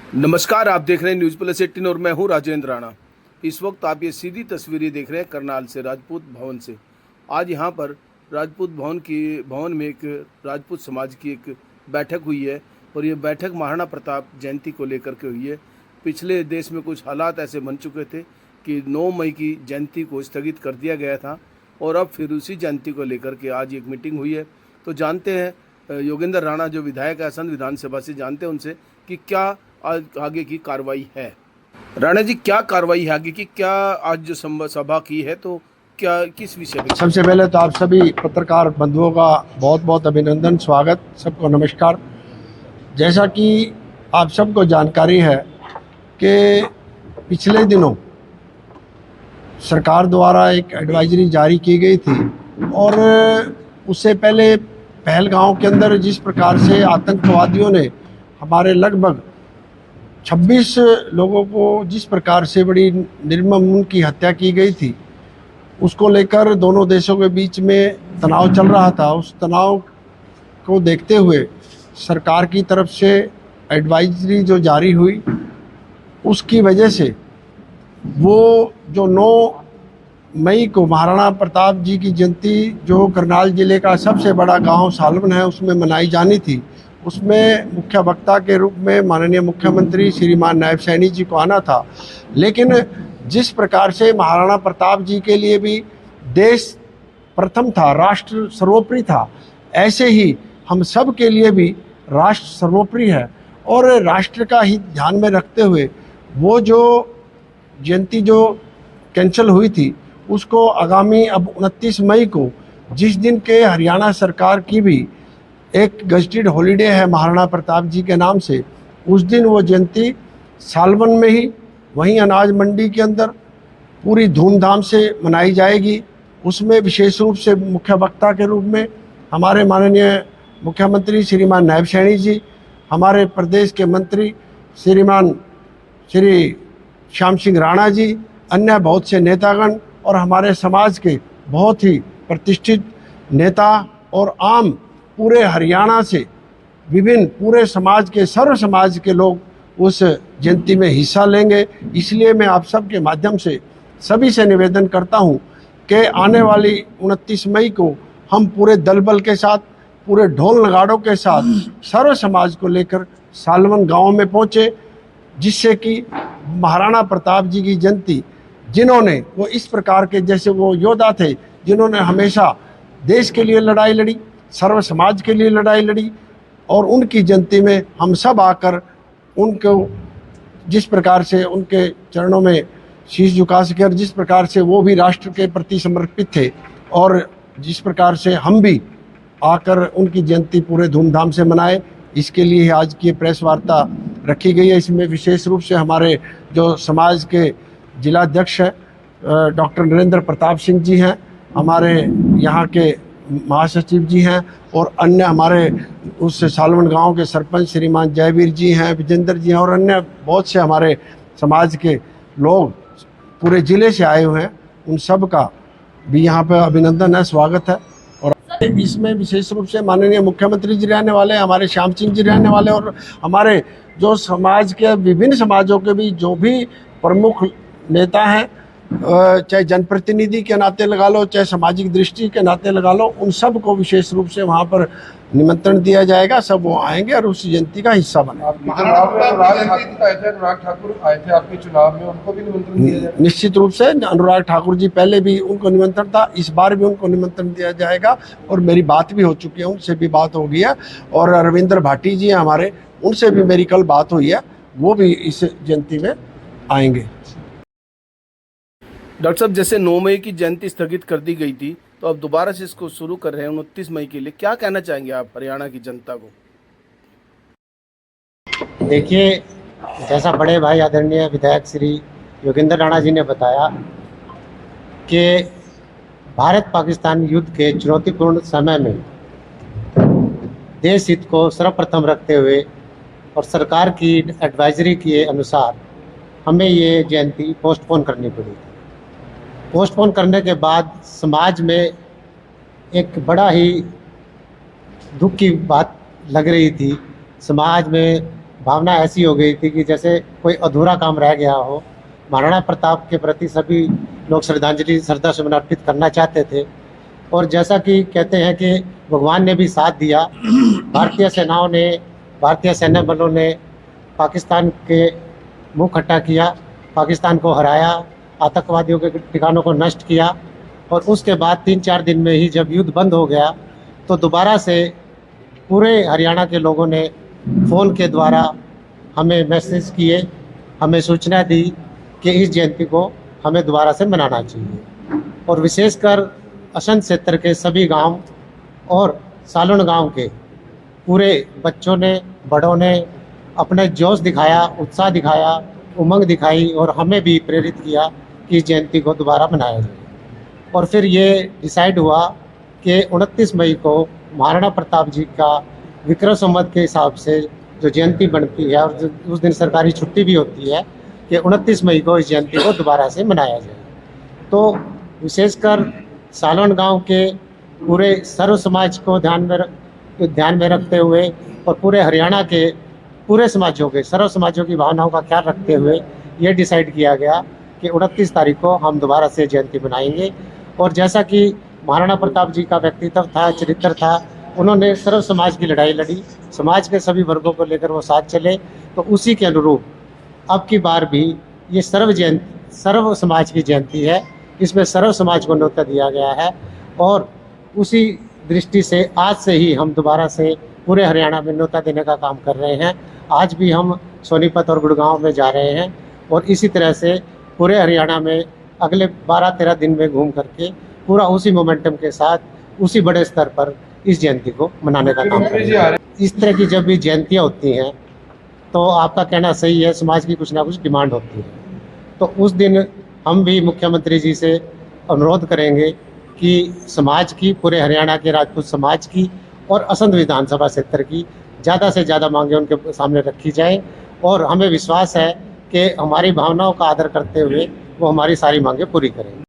नमस्कार, आप देख रहे हैं न्यूज़ प्लस 18 और मैं हूं राजेंद्र राणा। इस वक्त आप ये सीधी तस्वीरें देख रहे हैं करनाल से, राजपूत भवन से। आज यहां पर राजपूत भवन में एक राजपूत समाज की एक बैठक हुई है और ये बैठक महाराणा प्रताप जयंती को लेकर के हुई है। पिछले देश में कुछ हालात ऐसे बन चुके थे कि 9 मई की जयंती को स्थगित कर दिया गया था और अब फिर उसी जयंती को लेकर के आज एक मीटिंग हुई है। तो जानते हैं योगेंद्र राणा जो विधायक है असंध विधानसभा से, जानते हैं उनसे कि क्या आगे की कार्रवाई है। राणा जी, क्या कार्रवाई है आगे की? क्या आज जो सभा की है तो क्या किस विषय पे? सबसे पहले तो आप सभी पत्रकार बंधुओं का बहुत बहुत अभिनंदन, स्वागत, सबको नमस्कार। जैसा कि आप सबको जानकारी है कि पिछले दिनों सरकार द्वारा एक एडवाइजरी जारी की गई थी और उससे पहले पहलगांव के अंदर जिस प्रकार से आतंकवादियों ने हमारे लगभग 26 लोगों को जिस प्रकार से बड़ी निर्मम उनकी हत्या की गई थी, उसको लेकर दोनों देशों के बीच में तनाव चल रहा था। उस तनाव को देखते हुए सरकार की तरफ से एडवाइजरी जो जारी हुई, उसकी वजह से वो जो 9 मई को महाराणा प्रताप जी की जयंती जो करनाल जिले का सबसे बड़ा गांव सालवन है उसमें मनाई जानी थी, उसमें मुख्य वक्ता के रूप में माननीय मुख्यमंत्री श्रीमान नायब सैनी जी को आना था। लेकिन जिस प्रकार से महाराणा प्रताप जी के लिए भी देश प्रथम था, राष्ट्र सर्वोपरि था, ऐसे ही हम सब के लिए भी राष्ट्र सर्वोपरि है और राष्ट्र का हित ध्यान में रखते हुए वो जो जयंती जो कैंसिल हुई थी उसको आगामी अब 29 मई को, जिस दिन के हरियाणा सरकार की भी एक गजटेड हॉलीडे है महाराणा प्रताप जी के नाम से, उस दिन वो जयंती सालवन में ही वहीं अनाज मंडी के अंदर पूरी धूमधाम से मनाई जाएगी। उसमें विशेष रूप से मुख्य वक्ता के रूप में हमारे माननीय मुख्यमंत्री श्रीमान नायब सैनी जी, हमारे प्रदेश के मंत्री श्रीमान श्री श्याम सिंह राणा जी, अन्य बहुत से नेतागण और हमारे समाज के बहुत ही प्रतिष्ठित नेता और आम पूरे हरियाणा से विभिन्न पूरे समाज के सर्व समाज के लोग उस जयंती में हिस्सा लेंगे। इसलिए मैं आप सब के माध्यम से सभी से निवेदन करता हूं कि आने वाली 29 मई को हम पूरे दल बल के साथ, पूरे ढोल नगाड़ों के साथ सर्व समाज को लेकर सालवन गांव में पहुंचे, जिससे कि महाराणा प्रताप जी की जयंती, जिन्होंने वो इस प्रकार के जैसे वो योद्धा थे जिन्होंने हमेशा देश के लिए लड़ाई लड़ी, सर्व समाज के लिए लड़ाई लड़ी, और उनकी जयंती में हम सब आकर उनको जिस प्रकार से उनके चरणों में शीश झुका सके और जिस प्रकार से वो भी राष्ट्र के प्रति समर्पित थे और जिस प्रकार से हम भी आकर उनकी जयंती पूरे धूमधाम से मनाए, इसके लिए आज की प्रेस वार्ता रखी गई है। इसमें विशेष रूप से हमारे जो समाज के जिलाध्यक्ष हैं डॉक्टर नरेंद्र प्रताप सिंह जी हैं, हमारे यहाँ के महासचिव जी हैं और अन्य हमारे उस सालवन गांव के सरपंच श्रीमान जयवीर जी हैं, विजेंद्र जी हैं और अन्य बहुत से हमारे समाज के लोग पूरे ज़िले से आए हुए हैं। उन सब का भी यहाँ पर अभिनंदन है, स्वागत है। और इसमें विशेष रूप से माननीय मुख्यमंत्री जी रहने वाले, हमारे श्याम सिंह जी रहने वाले और हमारे जो समाज के विभिन्न समाजों के भी जो भी प्रमुख नेता हैं, चाहे जनप्रतिनिधि के नाते लगा लो, चाहे सामाजिक दृष्टि के नाते लगा लो, उन सब को विशेष रूप से वहाँ पर निमंत्रण दिया जाएगा। सब वो आएंगे और उस जयंती का हिस्सा बनेंगे। अनुराग ठाकुर आए थे आपके चुनाव में, उनको भी निमंत्रण दिया जाएगा? निश्चित रूप से अनुराग ठाकुर जी पहले भी उनको निमंत्रण था, इस बार भी उनको निमंत्रण दिया जाएगा और मेरी बात भी हो चुकी है, उनसे भी बात हो गई है। और रविंद्र भाटी जी हमारे, उनसे भी मेरी कल बात हुई है, वो भी इस जयंती में आएंगे। डॉक्टर साहब, जैसे 9 मई की जयंती स्थगित कर दी गई थी तो अब दोबारा से इसको शुरू कर रहे हैं 29 मई के लिए, क्या कहना चाहेंगे आप हरियाणा की जनता को? देखिए, जैसा बड़े भाई आदरणीय विधायक श्री योगेंद्र राणा जी ने बताया कि भारत पाकिस्तान युद्ध के चुनौतीपूर्ण समय में देश हित को सर्वप्रथम रखते हुए और सरकार की एडवाइजरी के अनुसार हमें ये जयंती पोस्टपोन करनी पड़ी। पोस्टपोन करने के बाद समाज में एक बड़ा ही दुख की बात लग रही थी। समाज में भावना ऐसी हो गई थी कि जैसे कोई अधूरा काम रह गया हो। महाराणा प्रताप के प्रति सभी लोग श्रद्धांजलि श्रद्धा सुमन अर्पित करना चाहते थे। और जैसा कि कहते हैं कि भगवान ने भी साथ दिया, भारतीय सेनाओं ने, भारतीय सैन्य बलों ने पाकिस्तान के मुंह खट्टा किया, पाकिस्तान को हराया, आतंकवादियों के ठिकानों को नष्ट किया। और उसके बाद 3-4 दिन में ही जब युद्ध बंद हो गया तो दोबारा से पूरे हरियाणा के लोगों ने फ़ोन के द्वारा हमें मैसेज किए, हमें सूचना दी कि इस जयंती को हमें दोबारा से मनाना चाहिए। और विशेषकर असंध क्षेत्र के सभी गांव और सालुन गांव के पूरे बच्चों ने, बड़ों ने अपना जोश दिखाया, उत्साह दिखाया, उमंग दिखाई और हमें भी प्रेरित किया कि इस जयंती को दोबारा मनाया जाए। और फिर ये डिसाइड हुआ कि 29 मई को महाराणा प्रताप जी का विक्रम संवत के हिसाब से जो जयंती बनती है और उस दिन सरकारी छुट्टी भी होती है कि 29 मई को इस जयंती को दोबारा से मनाया जाए। तो विशेषकर सालन गांव के पूरे सर्व समाज को ध्यान में रखते हुए और पूरे हरियाणा के पूरे समाजों के सर्व समाजों की भावनाओं का ख्याल रखते हुए ये डिसाइड किया गया कि 29 तारीख को हम दोबारा से जयंती मनाएंगे। और जैसा कि महाराणा प्रताप जी का व्यक्तित्व था, चरित्र था, उन्होंने सर्व समाज की लड़ाई लड़ी, समाज के सभी वर्गों को लेकर वो साथ चले। तो उसी के अनुरूप अब की बार भी ये सर्व समाज की जयंती है, इसमें सर्व समाज को न्योता दिया गया है। और उसी दृष्टि से आज से ही हम दोबारा से पूरे हरियाणा में न्योता देने का काम कर रहे हैं। आज भी हम सोनीपत और गुड़गांव में जा रहे हैं और इसी तरह से पूरे हरियाणा में अगले 12-13 दिन में घूम करके पूरा उसी मोमेंटम के साथ उसी बड़े स्तर पर इस जयंती को मनाने का काम करेंगे। इस तरह की जब भी जयंतियाँ होती हैं तो आपका कहना सही है, समाज की कुछ ना कुछ डिमांड होती है। तो उस दिन हम भी मुख्यमंत्री जी से अनुरोध करेंगे कि समाज की, पूरे हरियाणा के राजपूत समाज की और असंध विधानसभा क्षेत्र की ज़्यादा से ज़्यादा मांगें उनके सामने रखी जाए। और हमें विश्वास है कि हमारी भावनाओं का आदर करते हुए वो हमारी सारी मांगें पूरी करेंगे।